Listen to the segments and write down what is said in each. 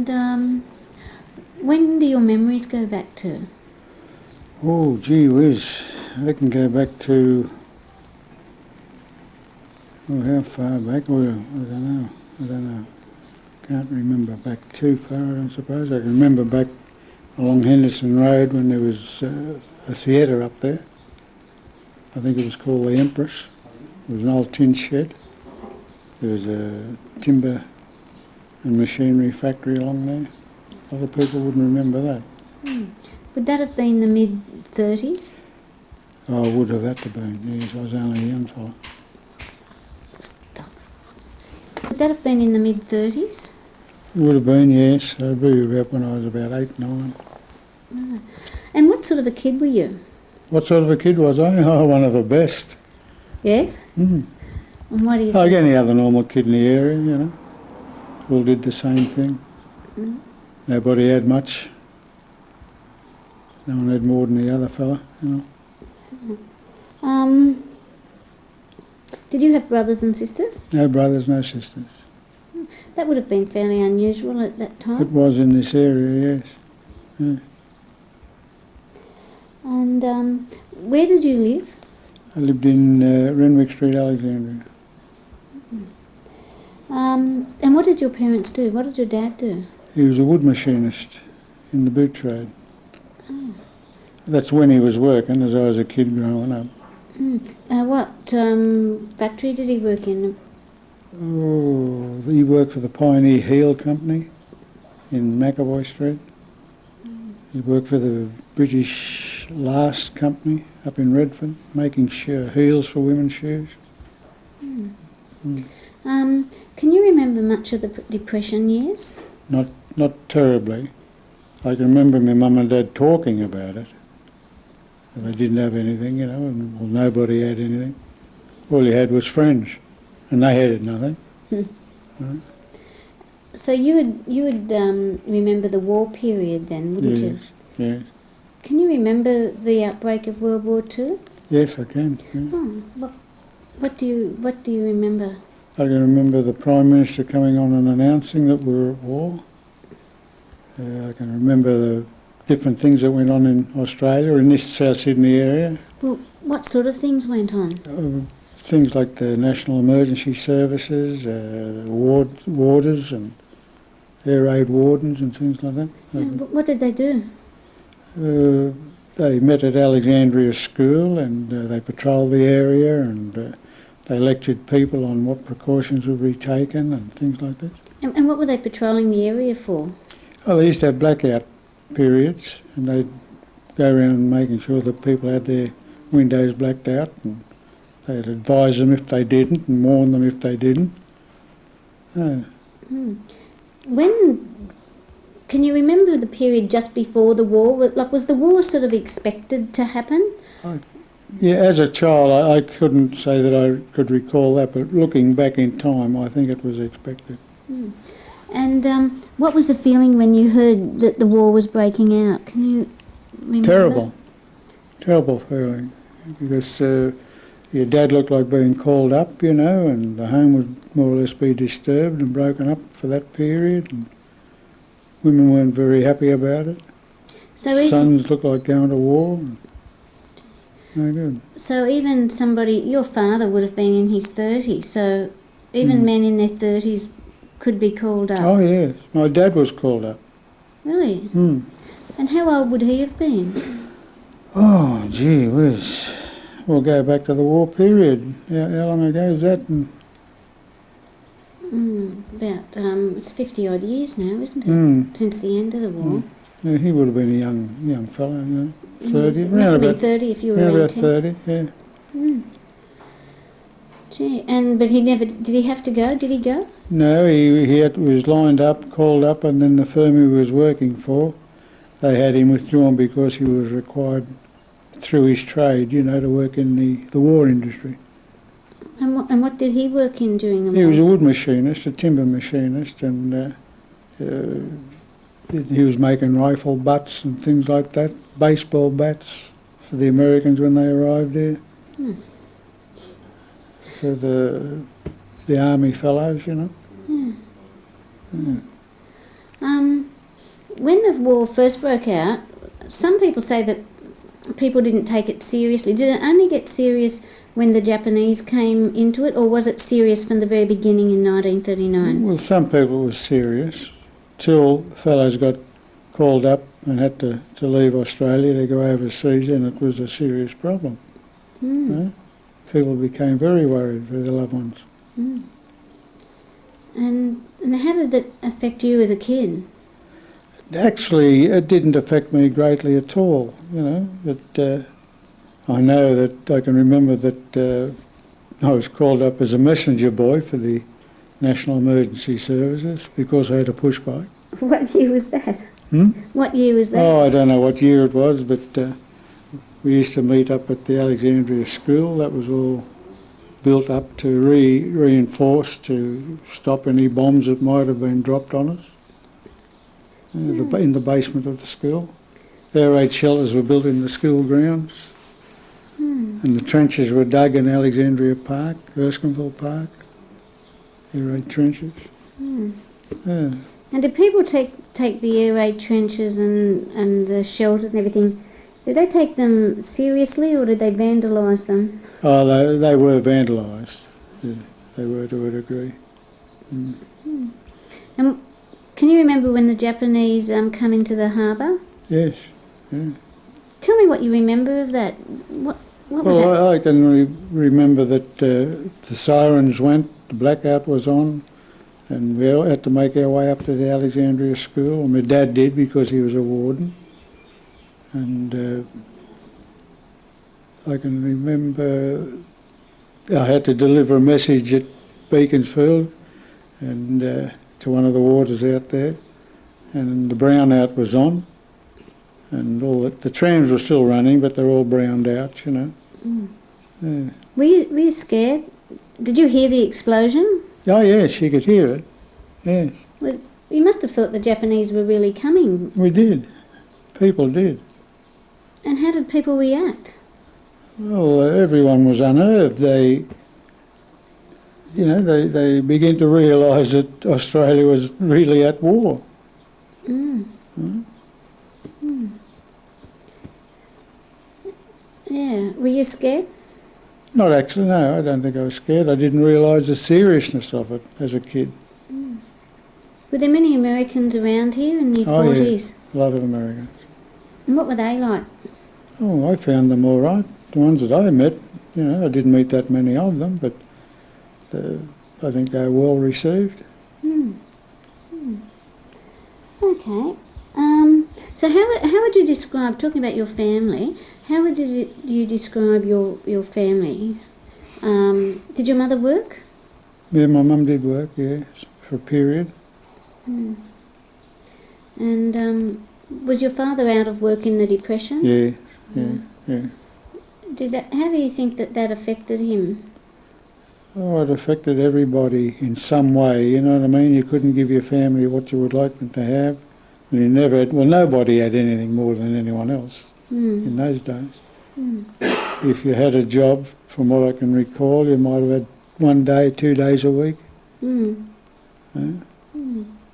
when do your memories go back to? Oh, gee whiz. I can go back to... Oh, how far back? Well, I don't know. Can't remember back too far, I suppose. I can remember back along Henderson Road when there was a theatre up there. I think it was called the Empress. It was an old tin shed. There was a timber and machinery factory along there. A lot of people wouldn't remember that. Would that have been the mid-30s? Oh, I would have had to been, yes. I was only a young fella. Would that have been in the mid-30s? It would have been, yes. I'd be about when I was about 8, 9. Oh. And what sort of a kid were you? What sort of a kid was I? Oh, one of the best. Yes? Mm. And what do you Like say? any other normal kid in the area, you know. All did the same thing. Mm. Nobody had much. No one had more than the other fella, you know. Did you have brothers and sisters? No brothers, no sisters. That would have been fairly unusual at that time. It was in this area, yes. Yeah. And where did you live? I lived in Renwick Street, Alexandria. And what did your parents do? What did your dad do? He was a wood machinist in the boot trade. Oh. That's when he was working, as I was a kid growing up. What factory did he work in? Oh, he worked for the Pioneer Heel Company in McAvoy Street. He worked for the British Last Company up in Redford, making heels for women's shoes. Can you remember much of the Depression years? Not terribly. I can remember my mum and dad talking about it. And they didn't have anything, you know, and well, nobody had anything. All you had was friends, and they had nothing. Right? So you would remember the war period then, wouldn't you? Yes, yes. Can you remember the outbreak of World War II? Yes, I can. Yeah. Oh, what do you remember? I can remember the Prime Minister coming on and announcing that we were at war. I can remember the different things that went on in Australia, in this South Sydney area. Well, what sort of things went on? Things like the National Emergency Services, the warders and air raid wardens and things like that. What did they do? They met at Alexandria School and they patrolled the area and they lectured people on what precautions would be taken and things like that. And what were they patrolling the area for? Oh, they used to have blackout periods and they'd go around making sure that people had their windows blacked out, and they'd advise them if they didn't and warn them if they didn't. Can you remember the period just before the war? Like, was the war sort of expected to happen? Yeah, as a child I couldn't say that I could recall that, but looking back in time I think it was expected. And what was the feeling when you heard that the war was breaking out? Can you remember? Terrible feeling, because your dad looked like being called up, you know, and the home would more or less be disturbed and broken up for that period, and women weren't very happy about it. Sons looked like going to war. No good. So even your father would have been in his 30s, so even men in their 30s could be called up. Oh yes, my dad was called up. Really? And how old would he have been? Oh, gee whiz. We'll go back to the war period. How long ago is that? It's 50 odd years now, isn't it? Since the end of the war. Yeah, he would have been a young fellow, you know. 30. Must have been 30 if you were around around about 30, yeah. Gee, but he never... Did he have to go? Did he go? No, he was lined up, called up, and then the firm he was working for, they had him withdrawn because he was required through his trade, you know, to work in the war industry. And what did he work in during the war? He was a wood machinist, a timber machinist, and he was making rifle butts and things like that, baseball bats for the Americans when they arrived here. For the army fellows, you know. when the war first broke out, some people say that people didn't take it seriously. Did it only get serious when the Japanese came into it, or was it serious from the very beginning in 1939? Well, some people were serious, till fellows got called up and had to leave Australia to go overseas, and it was a serious problem. Mm. People became very worried for their loved ones. Mm. And how did that affect you as a kid? Actually, it didn't affect me greatly at all, That I know that I can remember that I was called up as a messenger boy for the National Emergency Services because I had a push bike. What year was that? Hmm? What year was that? Oh, I don't know what year it was, but we used to meet up at the Alexandria school. That was all built up to reinforce to stop any bombs that might have been dropped on us in the basement of the school. Air raid shelters were built in the school grounds, and the trenches were dug in Alexandria Park, Erskineville Park. Air raid trenches. Yeah. And did people take the air raid trenches and the shelters and everything? Did they take them seriously, or did they vandalise them? Oh, they were vandalised. Yeah, they were to a degree. Mm. And can you remember when the Japanese come into the harbour? Yes. Yeah. Tell me what you remember of that. What was that? Well, I can remember that the sirens went, the blackout was on, and we all had to make our way up to the Alexandria school. My dad did because he was a warden. And I can remember I had to deliver a message at Beaconsfield and to one of the warders out there, and the brownout was on, and all the trams were still running, but they're all browned out, Mm. Yeah. Were you scared? Did you hear the explosion? Oh yes, you could hear it. Yes, Well, you must have thought the Japanese were really coming. we did. People did. And how did people react? Well, everyone was unnerved. They began to realise that Australia was really at war. Mm. Mm. Mm. Yeah. Were you scared? Not actually, no, I don't think I was scared. I didn't realise the seriousness of it as a kid. Were there many Americans around here in the 40s? Yeah, a lot of Americans. And what were they like? Oh, I found them all right. The ones that I met, I didn't meet that many of them, but I think they were well received. Okay. So how would you describe, talking about your family, how would you describe your family? Did your mother work? Yeah, my mum did work, yes, for a period. And was your father out of work in the Depression? Yeah. How do you think that affected him? Oh, it affected everybody in some way, you know what I mean? You couldn't give your family what you would like them to have. And you never had, well, nobody had anything more than anyone else in those days. If you had a job, from what I can recall, you might have had 1 day, 2 days a week.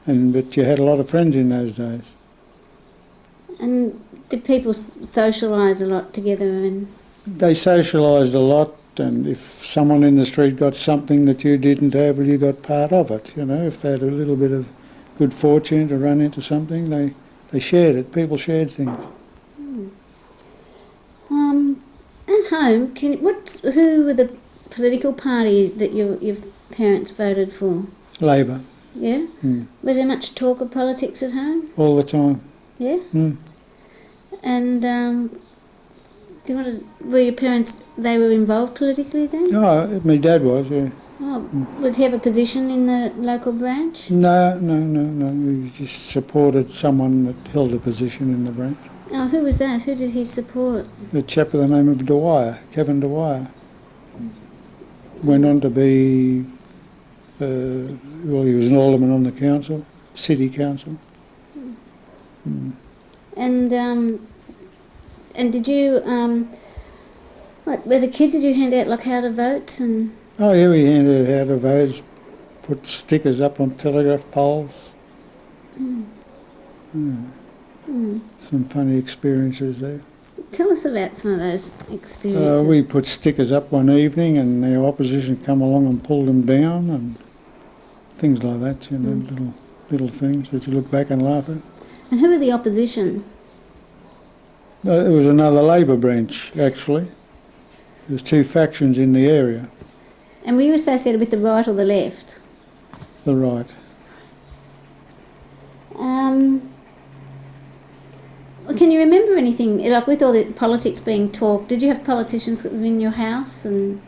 But you had a lot of friends in those days. And did people socialise a lot together? And They socialised a lot, and if someone in the street got something that you didn't have, well, you got part of it, If they had a little bit of good fortune to run into something, they shared it. People shared things. At home, who were the political parties that your parents voted for? Labor. Yeah? Was there much talk of politics at home? All the time. Yeah? And were your parents, they were involved politically then? Oh, my dad was, yeah. Oh, would he have a position in the local branch? No. He just supported someone that held a position in the branch. Oh, who was that? Who did he support? A chap with the name of Dwyer, Kevin Dwyer. Went on to be, he was an alderman on the council, city council. And did you, as a kid, did you hand out how to vote? And Oh yeah, we handed out the votes, put stickers up on telegraph poles. Some funny experiences there. Tell us about some of those experiences. We put stickers up one evening and the opposition come along and pulled them down and things like that, you know, little things that you look back and laugh at. And who were the opposition? It was another Labor branch, actually. There was two factions in the area. And were you associated with the right or the left? The right. Can you remember anything, like with all the politics being talked, did you have politicians that were in your house and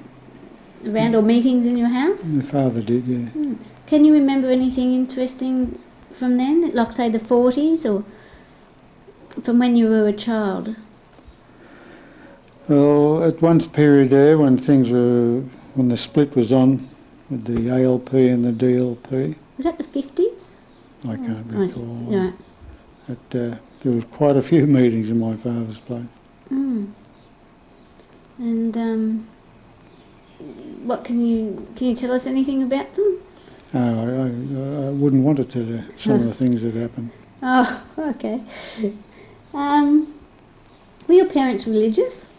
around, or meetings in your house? My father did, yeah. Can you remember anything interesting from then, like say the 40s, or from when you were a child? Well, at one period there when when the split was on with the ALP and the DLP. Was that the 50s? I can't recall. Right. There was quite a few meetings in my father's place. And what can you tell us anything about them? I wouldn't want to tell you some of the things that happened. Oh, okay. Were your parents religious?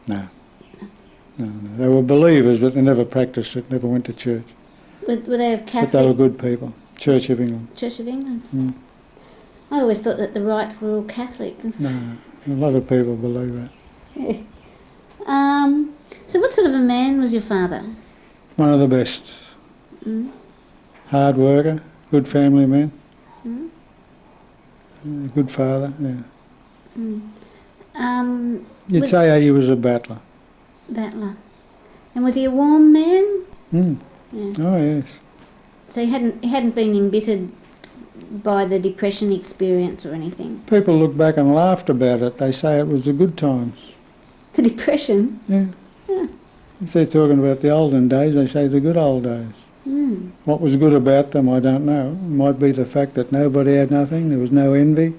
No. They were believers, but they never practised it, never went to church. Were they Catholic? But they were good people. Church of England. Church of England? I always thought that the right were all Catholic. No, a lot of people believe that. Yeah. So what sort of a man was your father? One of the best. Hard worker, good family man. Good father, yeah. You'd say he was a battler. Battler. And was he a warm man? Yeah. Oh, yes. So he hadn't been embittered by the depression experience or anything? People look back and laughed about it. They say it was the good times. The depression? Yeah. If they're talking about the olden days, they say the good old days. What was good about them, I don't know. It might be the fact that nobody had nothing, there was no envy.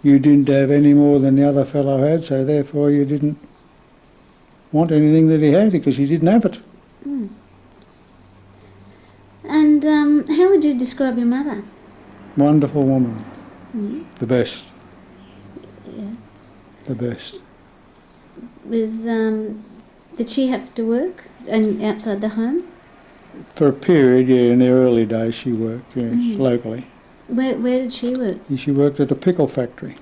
You didn't have any more than the other fellow had, so therefore you didn't want anything that he had because you didn't have it. And how would you describe your mother? Wonderful woman. The best. Yeah. The best. Did she have to work and outside the home? For a period, yeah, in the early days she worked, yes, locally. Where did she work? She worked at a pickle factory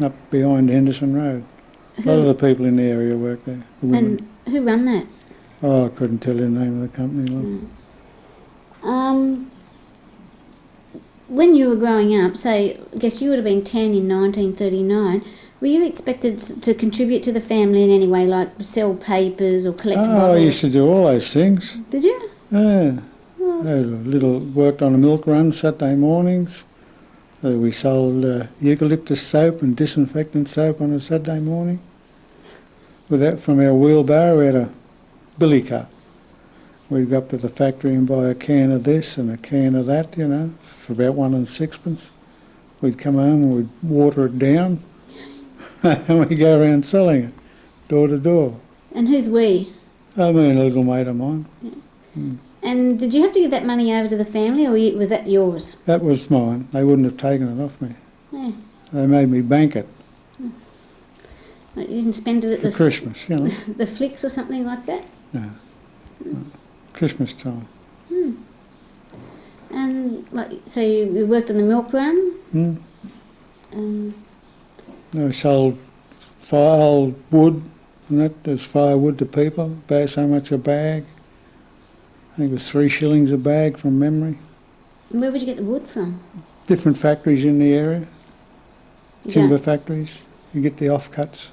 up behind Henderson Road. A lot of the people in the area worked there, the women. And who ran that? Oh, I couldn't tell you the name of the company. Look. When you were growing up, say, I guess you would have been 10 in 1939, were you expected to contribute to the family in any way, like sell papers or collect bottles? I used to do all those things. Did you? Yeah. Worked on a milk run Saturday mornings. We sold eucalyptus soap and disinfectant soap on a Saturday morning. From our wheelbarrow, we had a billy cart. We'd go up to the factory and buy a can of this and a can of that, you know, for about 1 and 6pence. We'd come home and we'd water it down and we'd go around selling it, door to door. And who's we? I mean, a little mate of mine. Yeah. And did you have to give that money over to the family, or was that yours? That was mine. They wouldn't have taken it off me. Yeah. They made me bank it. You didn't spend it at for Christmas, you know. the flicks or something like that? No. Christmas time. And so you worked on the milk run? I sold old wood and that. There's firewood to people, about so much a bag. I think it was 3 shillings a bag from memory. And where would you get the wood from? Different factories in the area. Timber factories. You get the offcuts.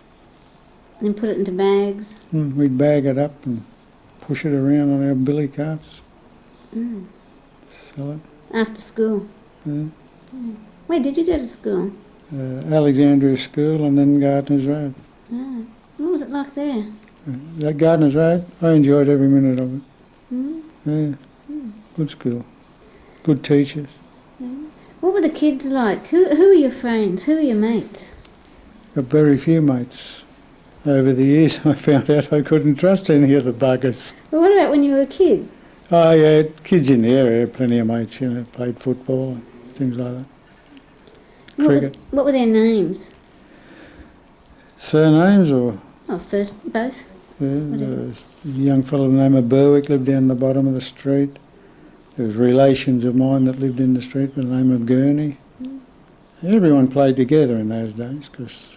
And put it into bags? We'd bag it up and push it around on our billy carts. Sell it. After school? Where did you go to school? Alexandria School and then Gardeners Road. What was it like there? That Gardeners Road, I enjoyed every minute of it. Good school. Good teachers. What were the kids like? Who were your friends? Who were your mates? Got very few mates. Over the years I found out I couldn't trust any of the buggers. Well, what about when you were a kid? Oh yeah, kids in the area, plenty of mates, you know, played football and things like that. cricket. What were their names? Surnames or... Oh, first, both? Yeah, there was a young fellow named Berwick lived down the bottom of the street. There was relations of mine that lived in the street by the name of Gurney. Mm. Everyone played together in those days because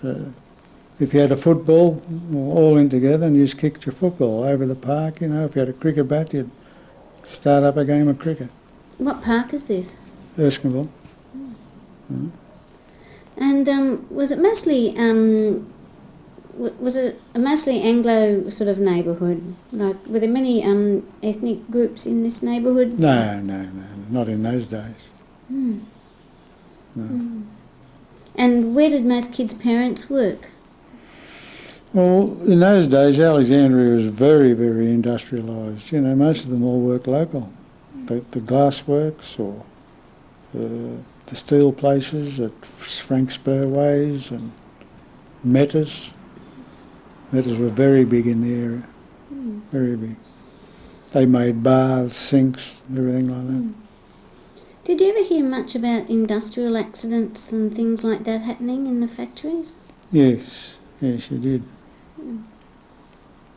if you had a football, all in together and you just kicked your football over the park, you know. If you had a cricket bat, you'd start up a game of cricket. What park is this? Erskineville. Mm. And was it mostly was it a mostly Anglo sort of neighbourhood? Like, were there many ethnic groups in this neighbourhood? No, not in those days. Mm. No. Mm. And where did most kids' parents work? Well, in those days, Alexandria was very, very industrialised. You know, most of them all worked local. The glassworks or the steel places at Frank Spurways and Metters. Metters were very big in the area, very big. They made baths, sinks, everything like that. Did you ever hear much about industrial accidents and things like that happening in the factories? Yes, you did.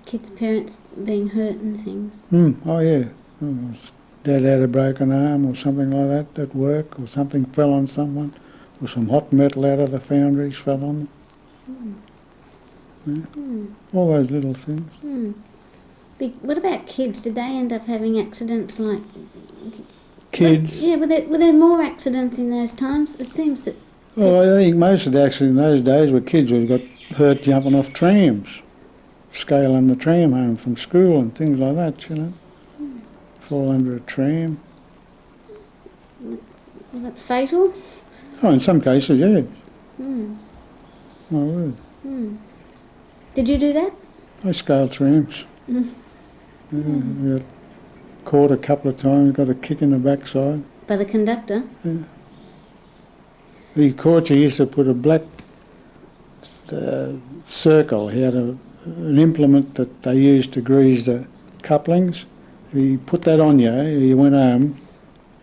Kids' parents being hurt and things? Oh yeah. Dad had a broken arm or something like that at work, or something fell on someone, or some hot metal out of the foundries fell on them. Yeah. All those little things. What about kids? Did they end up having accidents like... Kids? Were there more accidents in those times? It seems that... Well, I think most of the accidents in those days were kids who got hurt jumping off trams, scaling the tram home from school and things like that, you know. Fall under a tram. Was it fatal? Oh, in some cases, yeah. My word. Did you do that? I scaled trams. I got caught a couple of times, got a kick in the backside. By the conductor? Yeah. He caught you, used to put a black circle. He had an implement that they used to grease the couplings. He put that on you, you went home,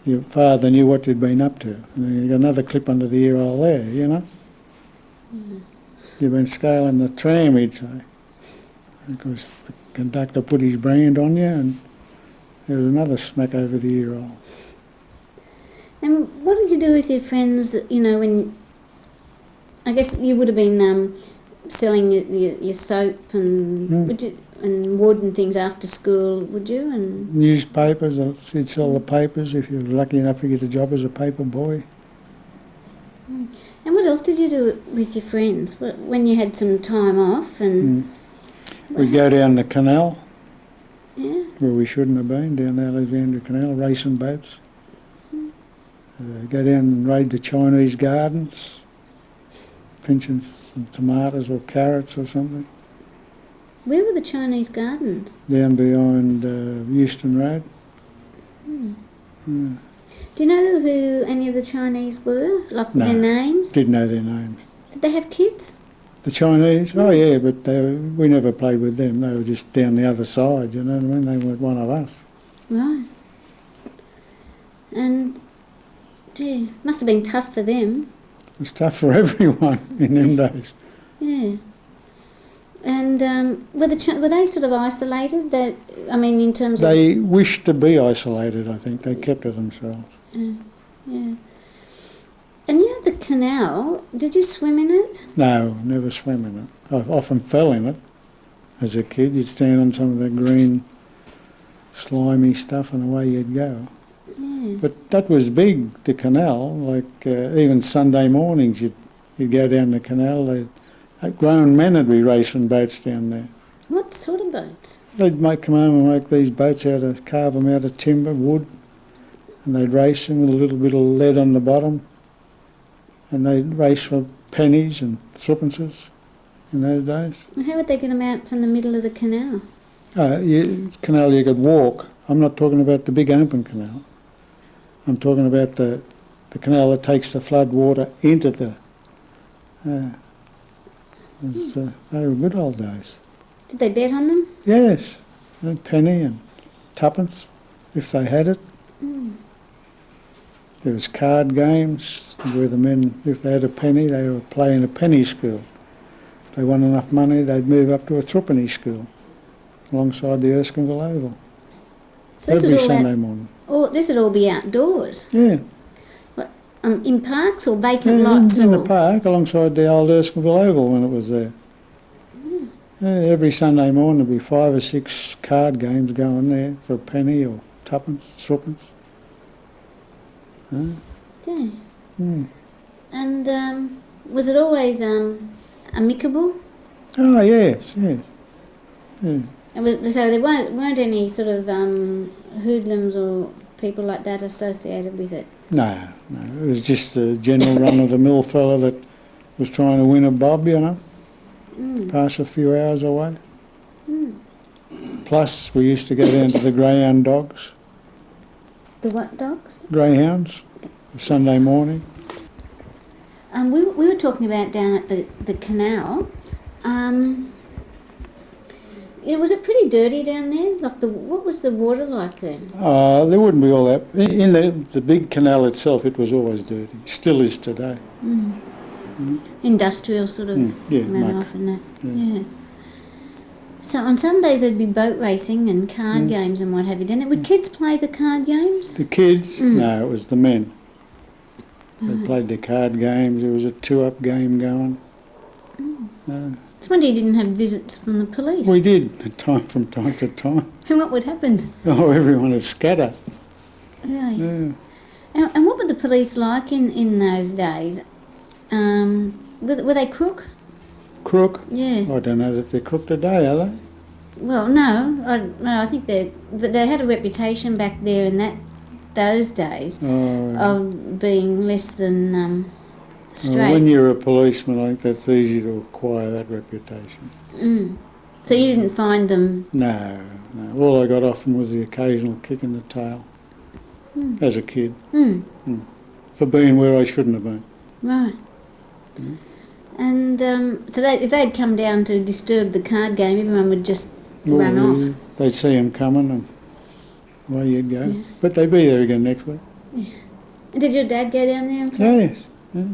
your father knew what you'd been up to. And then you got another clip under the ear hole there, you know. You've been scaling the tram, he'd say. Because the conductor put his brand on you and there was another smack over the ear hole. And what did you do with your friends, you know, when... I guess you would have been selling your soap and... Would you, and wood and things after school, would you? And newspapers, you'd sell the papers if you were lucky enough to get a job as a paper boy. And what else did you do with your friends when you had some time off? And we'd go down the canal, where we shouldn't have been, down the Alexandria Canal, racing boats. Go down and raid the Chinese gardens, pinching some tomatoes or carrots or something. Where were the Chinese gardens? Down behind Euston Road. Do you know who any of the Chinese were? Like No, their names? Didn't know their names. Did they have kids? The Chinese? Oh yeah, but we never played with them. They were just down the other side, you know what I mean? They weren't one of us. Right. And, gee, must have been tough for them. It was tough for everyone in them days. Yeah. And were they sort of isolated? That, I mean, in terms of... They wished to be isolated, I think. They kept to themselves. Yeah. And you know the canal, did you swim in it? No, never swam in it. I often fell in it as a kid. You'd stand on some of the green, slimy stuff and away you'd go. Yeah. But that was big, the canal. Like even Sunday mornings you'd go down the canal. Grown men would be racing boats down there. What sort of boats? They'd come home and make these boats carve them out of timber, wood, and they'd race them with a little bit of lead on the bottom. And they'd race for pennies and threepences in those days. And how would they get them out from the middle of the canal? Canal you could walk. I'm not talking about the big open canal. I'm talking about the canal that takes the flood water into the... they were good old days. Did they bet on them? Yes, a penny and tuppence, if they had it. There was card games where the men, if they had a penny, they were playing a penny school. If they won enough money, they'd move up to a threepenny school alongside the Erskineville Oval. So this was Every all Sunday morning. this would all be outdoors? Yeah. In parks or vacant lots? In the park alongside the old Erskineville Oval when it was there. Yeah, every Sunday morning there'd be 5 or 6 card games going there for a penny or tuppence, threepence. Yeah. And was it always amicable? Oh, yes, yes. Yeah. So there weren't any sort of hoodlums or people like that associated with it? No, it was just a general run-of-the-mill fella that was trying to win a bob, you know, pass a few hours away. Plus, we used to go down to the greyhound dogs. The what dogs? Greyhounds, Sunday morning. We were talking about down at the canal. Was it pretty dirty down there? What was the water like then? There wouldn't be all that. In the big canal itself, it was always dirty. Still is today. Industrial sort of runoff and that. Yeah. So on Sundays there'd be boat racing and card games and what have you. Would kids play the card games? The kids? No, it was the men. They played the card games. There was a 2-up game going. It's wonder you didn't have visits from the police. We did, from time to time. And what would happen? Oh, everyone would scatter. Really? Yeah. And what were the police like in those days? Were they crook? Crook? Yeah. I don't know that they're crook today, are they? Well, no. I think but they had a reputation back there in those days of being less than straight. Well, when you're a policeman, I think that's easy to acquire that reputation. So you didn't find them? No. All I got off them was the occasional kick in the tail as a kid for being where I shouldn't have been. Right. And so if they'd come down to disturb the card game, everyone would just run off. They'd see them coming and away you'd go. Yeah. But they'd be there again next week. Yeah. And did your dad go down there and play? Yes. Yeah.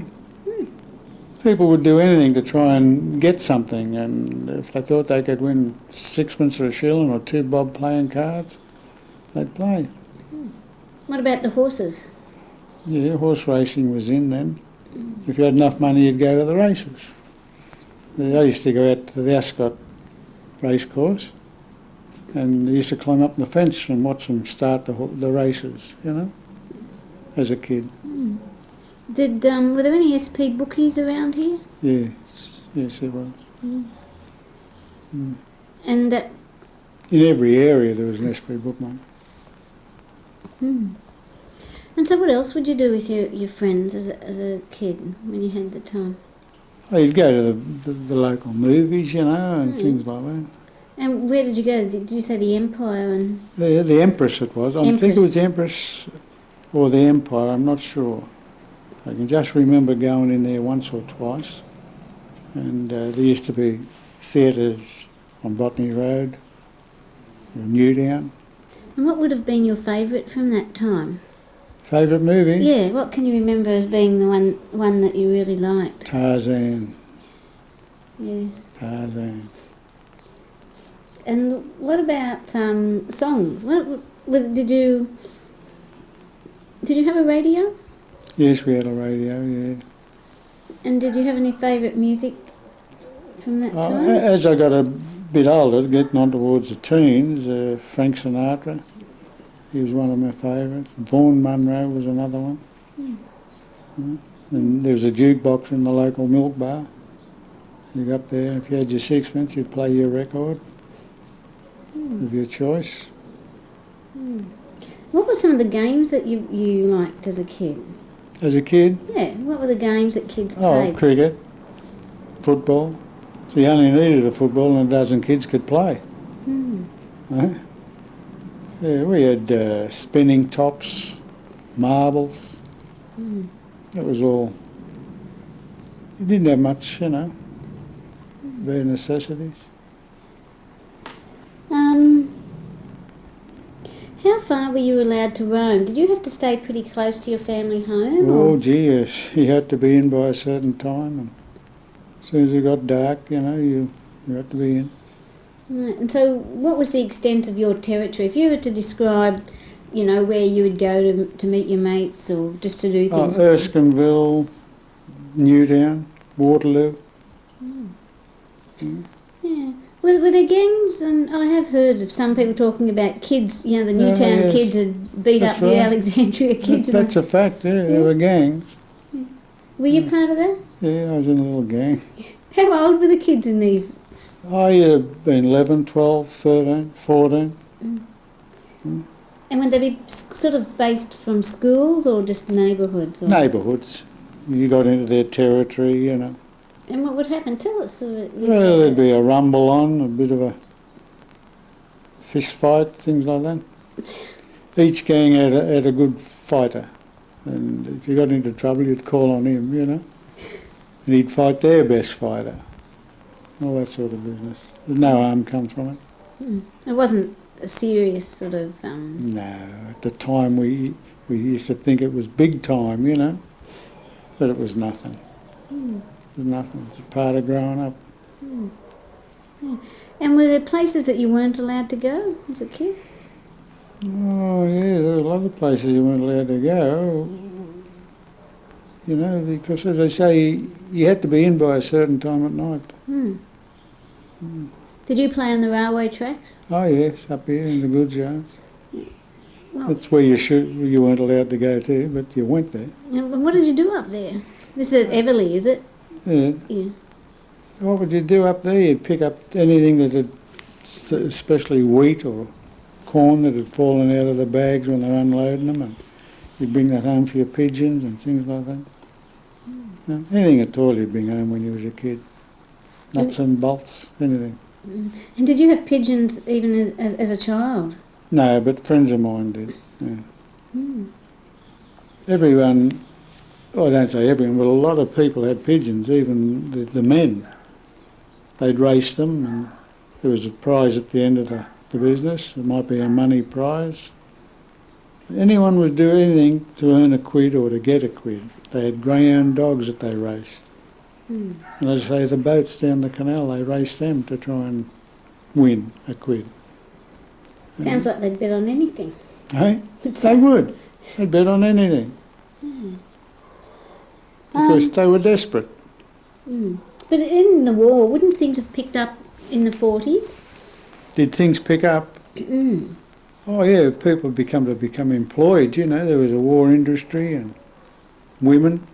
People would do anything to try and get something, and if they thought they could win 6pence or a shilling or 2 bob playing cards, they'd play. What about the horses? Yeah, horse racing was in then. If you had enough money, you'd go to the races. I used to go out to the Ascot racecourse, and I used to climb up the fence and watch them start the races, you know, as a kid. Were there any SP bookies around here? Yes, there was. And that... In every area there was an SP bookman. And so what else would you do with your friends as a kid when you had the time? Oh, you'd go to the local movies, you know, and things like that. And where did you go? Did you say the Empire and... The Empress it was. I think it was Empress or the Empire, I'm not sure. I can just remember going in there once or twice, and there used to be theatres on Botany Road, Newtown. And what would have been your favourite from that time? Favourite movie? Yeah, what can you remember as being the one that you really liked? Tarzan. Yeah. Tarzan. And what about songs? Did you have a radio? Yes, we had a radio, yeah. And did you have any favourite music from that time? As I got a bit older, getting on towards the teens, Frank Sinatra, he was one of my favourites. Vaughan Munro was another one. And there was a jukebox in the local milk bar. You go up there, and if you had your 6pence, you'd play your record of your choice. What were some of the games that you liked as a kid? As a kid? Yeah, what were the games that kids played? Oh, cricket, football. So you only needed a football and a dozen kids could play. Yeah, we had spinning tops, marbles. It was all... You didn't have much, you know, bare necessities. How far were you allowed to roam? Did you have to stay pretty close to your family home? Oh, gee, yes. You had to be in by a certain time, and as soon as it got dark, you had to be in. Right. And so what was the extent of your territory? If you were to describe, where you would go to meet your mates or just to do things. Erskineville, Newtown, Waterloo. Yeah. Were there gangs? And I have heard of some people talking about kids, the Newtown yes. kids had beat That's up the right. Alexandria kids. That's a fact, there were gangs. Were you part of that? Yeah, I was in a little gang. How old were the kids in these? I had been 11, 12, 13, 14. And would they be sort of based from schools or just neighbourhoods? Or? Neighbourhoods. You got into their territory, And what would happen? Tell us. Well, there'd be a rumble on, a bit of a fist fight, things like that. Each gang had a good fighter, and if you got into trouble, you'd call on him, and he'd fight their best fighter. All that sort of business. No harm comes from it. It wasn't a serious sort of... No, at the time we used to think it was big time, but it was nothing. It was nothing. It's a part of growing up. Yeah. And were there places that you weren't allowed to go as a kid? Oh, yeah, there were a lot of places you weren't allowed to go. Because as I say, you had to be in by a certain time at night. Did you play on the railway tracks? Oh, yes, up here in the goods yards. Well, That's where you weren't allowed to go to, but you went there. and what did you do up there? This is at Everley, is it? Yeah. Yeah. What would you do up there? You'd pick up anything that had, especially wheat or corn that had fallen out of the bags when they were unloading them, and you'd bring that home for your pigeons and things like that. Anything at all you'd bring home when you was a kid. Nuts and bolts, anything. And did you have pigeons even as a child? No, but friends of mine did. Yeah. Everyone, I don't say everyone, but a lot of people had pigeons, even the men. They'd race them, and there was a prize at the end of the business. There might be a money prize. Anyone would do anything to earn a quid or to get a quid. They had greyhound dogs that they raced. And as I say, the boats down the canal, they raced them to try and win a quid. Sounds like they'd bet on anything. Hey? They would. They'd bet on anything. Because they were desperate. But in the war, wouldn't things have picked up in the 40s? Did things pick up? Oh yeah, people become employed, there was a war industry and women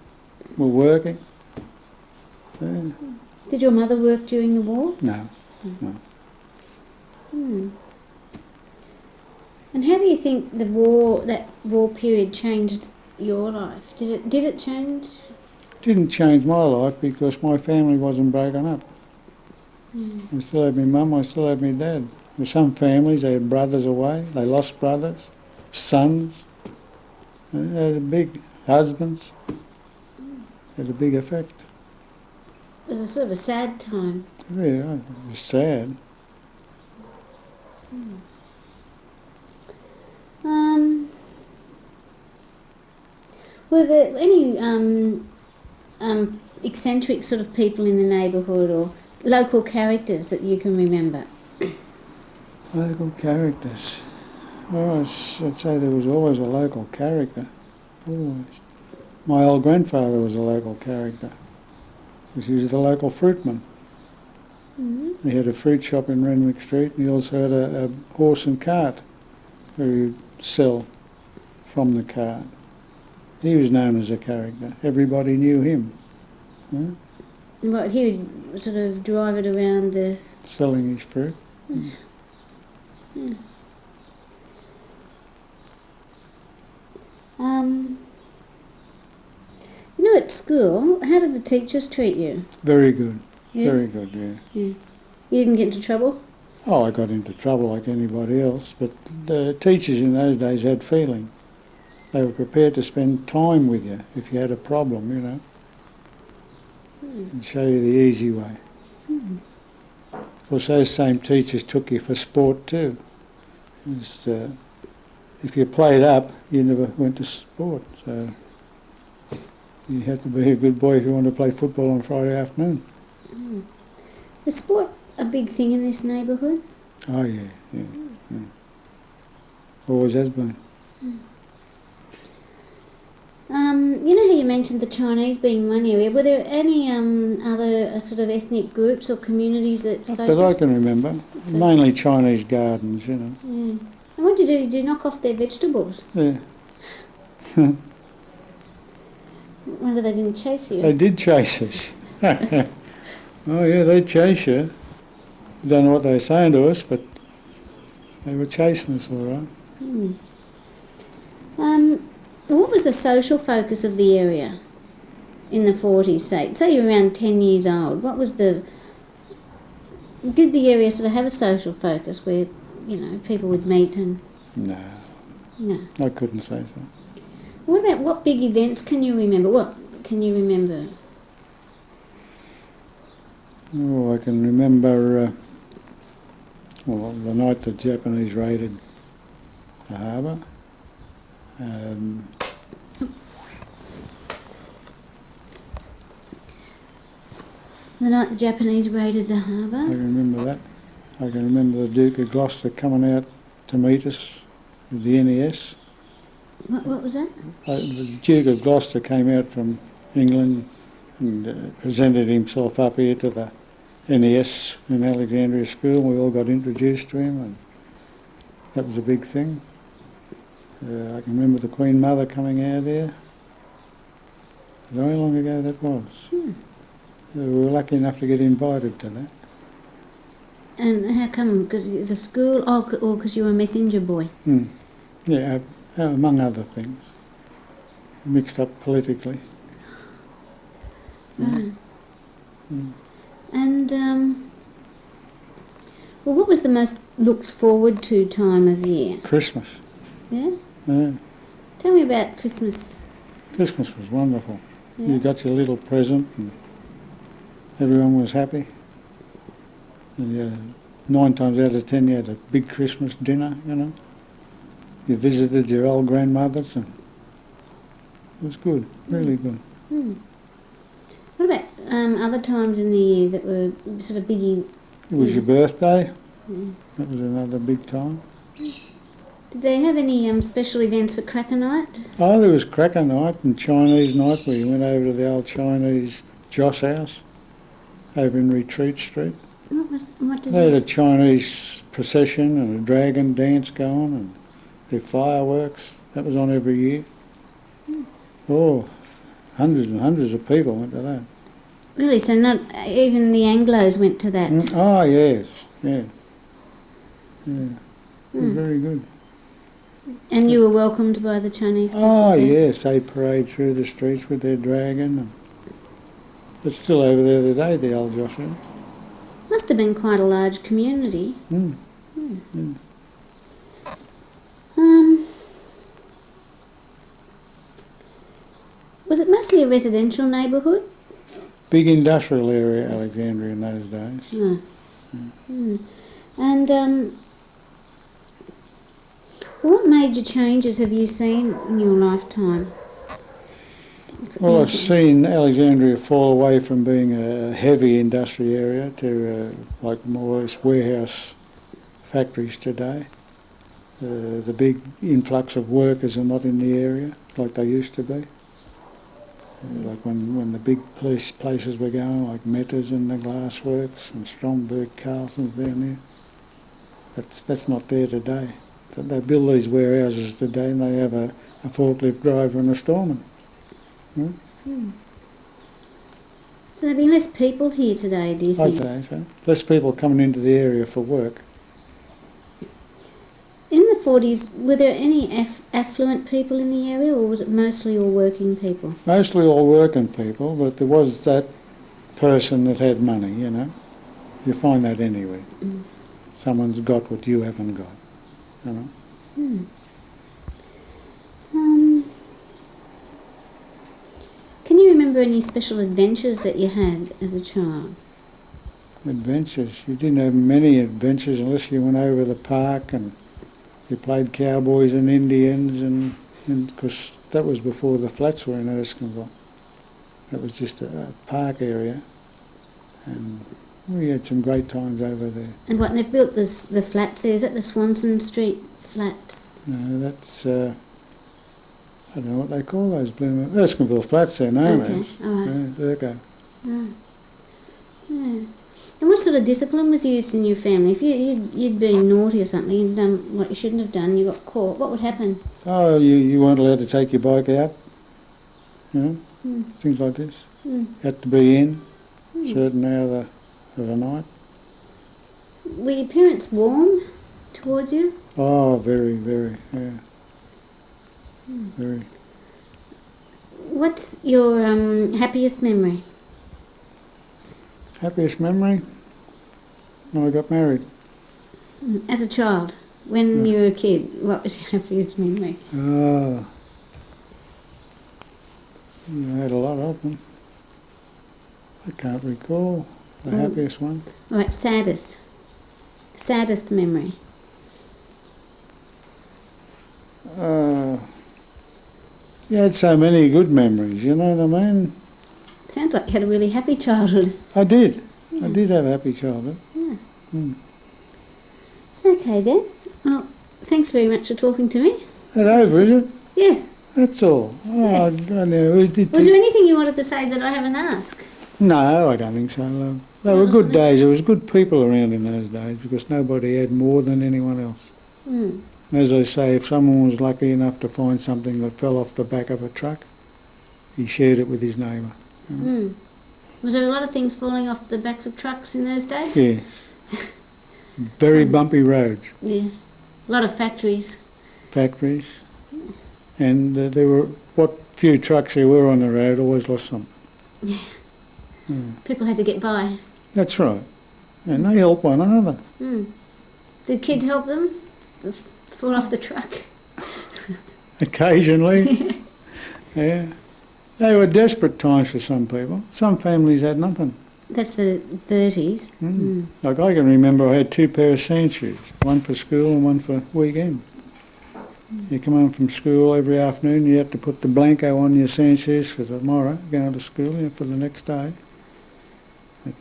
were working. Yeah. Did your mother work during the war? No. And how do you think that war period changed your life? Did it change? Didn't change my life because my family wasn't broken up. I still had my mum, I still had my dad. With some families, they had brothers away, they lost brothers, sons, they had big husbands. Had a big effect. It was a sort of a sad time. Yeah, it was sad. Were there any eccentric sort of people in the neighbourhood or local characters that you can remember? Local characters. Oh, I'd say there was always a local character. Always. My old grandfather was a local character because he was the local fruitman. He had a fruit shop in Renwick Street, and he also had a horse and cart where he'd sell from the cart. He was known as a character. Everybody knew him. What, he would sort of drive it around the... Selling his fruit. At school, how did the teachers treat you? Very good. Yes? Very good, yeah. You didn't get into trouble? Oh, I got into trouble like anybody else, but the teachers in those days had feeling. They were prepared to spend time with you if you had a problem, and show you the easy way. Of course, those same teachers took you for sport too. if you played up, you never went to sport. So you had to be a good boy if you wanted to play football on Friday afternoon. Mm. Is sport a big thing in this neighbourhood? Oh yeah, yeah, yeah. Always has been. You know how you mentioned the Chinese being one area. Were there any other sort of ethnic groups or communities that Not focused? that I can remember. Mainly Chinese gardens, you know. Yeah. And what did you do? Did you knock off their vegetables? Yeah. Wonder they didn't chase you. They did chase us. Oh yeah, they'd chase you. Don't know what they were saying to us, but they were chasing us all right. Hmm. What was the social focus of the area in the 40s? Say you were around 10 years old. What was the... Did the area sort of have a social focus where, you know, people would meet and... No, No. I couldn't say so. What about what big events can you remember? What can you remember? Oh, I can remember, the night the Japanese raided the harbour. The night the Japanese raided the I harbour? remember that. I can remember the Duke of Gloucester coming out to meet us with the NES. What was that? The Duke of Gloucester came out from England and presented himself up here to the NES in Alexandria School. We all got introduced to him, and that was a big thing. I can remember the Queen Mother coming out there. I don't know how long ago that was. We were lucky enough to get invited to that. And how come? Because the school, or because you were a messenger boy? Yeah, among other things. Mixed up politically. Right. And, well, what was the most looked forward to time of year? Christmas. Yeah? Yeah. Tell me about Christmas. Christmas was wonderful. Yeah? You got your little present and everyone was happy. And you had 9 times out of 10 you had a big Christmas dinner, you know. You visited your old grandmothers and it was good, really good. What about other times in the year that were sort of biggie? It was your birthday. Yeah. That was another big time. Did they have any special events for Cracker Night? Oh, there was Cracker Night and Chinese Night where you went over to the old Chinese Joss house over in Retreat Street. What did They had a Chinese procession and a dragon dance going and their fireworks. That was on every year. Oh, hundreds and hundreds of people went to that. Really? So not even the Anglos went to that? Oh, yes, yeah. Yeah, it was very good. And you were welcomed by the Chinese people? Oh, there? yes, they parade through the streets with their dragon. And it's still over there today, the old Josh house. Must have been quite a large community. Was it mostly a residential neighbourhood? Big industrial area, Alexandria, in those days. And what major changes have you seen in your lifetime? Well, I've seen Alexandria fall away from being a heavy industry area to like more or less warehouse factories today. The big influx of workers are not in the area like they used to be. Like when the big places were going, like Metta's and the Glassworks and Stromberg Carlson's down there. That's not there today. They build these warehouses today and they have a forklift driver and a storeman. So there'd be less people here today, do you I'd think? say so. Less people coming into the area for work. In the 40s, were there any affluent people in the area, or was it mostly all working people? Mostly all working people, but there was that person that had money, you know. You find that anywhere. Someone's got what you haven't got, you know. Can you remember any special adventures that you had as a child? Adventures. You didn't have many adventures unless you went over the park and You played cowboys and Indians, and because that was before the flats were in Erskineville. That was just a park area, and we had some great times over there. And what, and they've built the flats there, is it the Swanson Street flats? No, that's, I don't know what they call those Erskineville flats they're known Okay, as. all right. Yeah, Ergo. Yeah. Yeah. And what sort of discipline was used in your family? If you'd been naughty or something, you'd done what you shouldn't have done, you got caught, what would happen? Oh, you weren't allowed to take your bike out, you know, things like this. Mm. You had to be in a certain hour of the night. Were your parents warm towards you? Oh, very, very, yeah. Very. What's your happiest memory? Happiest memory? When I got married. As a child, when you were a kid, what was your happiest memory? Oh, I had a lot of them. I can't recall the happiest one. All right, saddest memory. You had so many good memories, you know what I mean? Sounds like you had a really happy childhood. I did. I did have a happy childhood. Yeah. Mm. Okay then. Well, thanks very much for talking to me. That over, is it? Yes. That's all. Oh, I don't know. Was there anything you wanted to say that I haven't asked? No, I don't think so, love. They were good days. There was good people around in those days because nobody had more than anyone else. Mm. As I say, if someone was lucky enough to find something that fell off the back of a truck, he shared it with his neighbour. You know? Mm. Was there a lot of things falling off the backs of trucks in those days? Yes. Very bumpy roads. Yeah. A lot of factories. Factories. And there were, what few trucks there were on the road always lost some. Yeah. Mm. People had to get by. That's right. And they help one another. Mm. Did kids help them? Fall off the truck? Occasionally. Yeah. They were desperate times for some people. Some families had nothing. That's the 30s. Mm. Mm. Like I can remember I had 2 pairs of sand shoes, one for school and one for weekend. You come home from school every afternoon, you had to put the blanco on your sand shoes for tomorrow, going to school, you know, for the next day.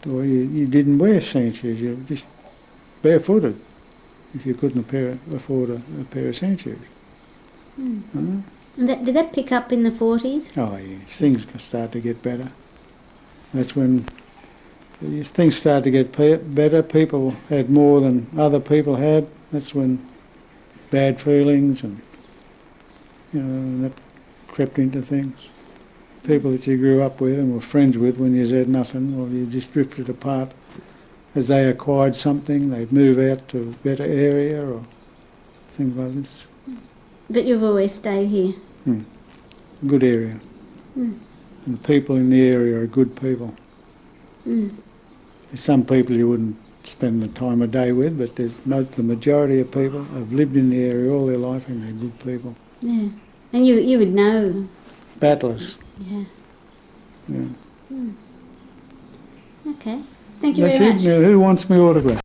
Or you didn't wear sand shoes, you were just barefooted if you couldn't afford a pair of sand shoes. Mm. And did that pick up in the 40s? Oh yes, things start to get better. That's when things started to get better, people had more than other people had. That's when bad feelings and, you know, that crept into things. People that you grew up with and were friends with when you had nothing, well, you just drifted apart. As they acquired something, they'd move out to a better area or things like this. But you've always stayed here? Mm. Good area. Mm. And the people in the area are good people. Mm. There's some people you wouldn't spend the time of day with, but the majority of people have lived in the area all their life and they're good people. Yeah. And you would know? Battlers. Yeah. Yeah. Mm. Okay. Thank you That's very much. it. Now, who wants my autograph?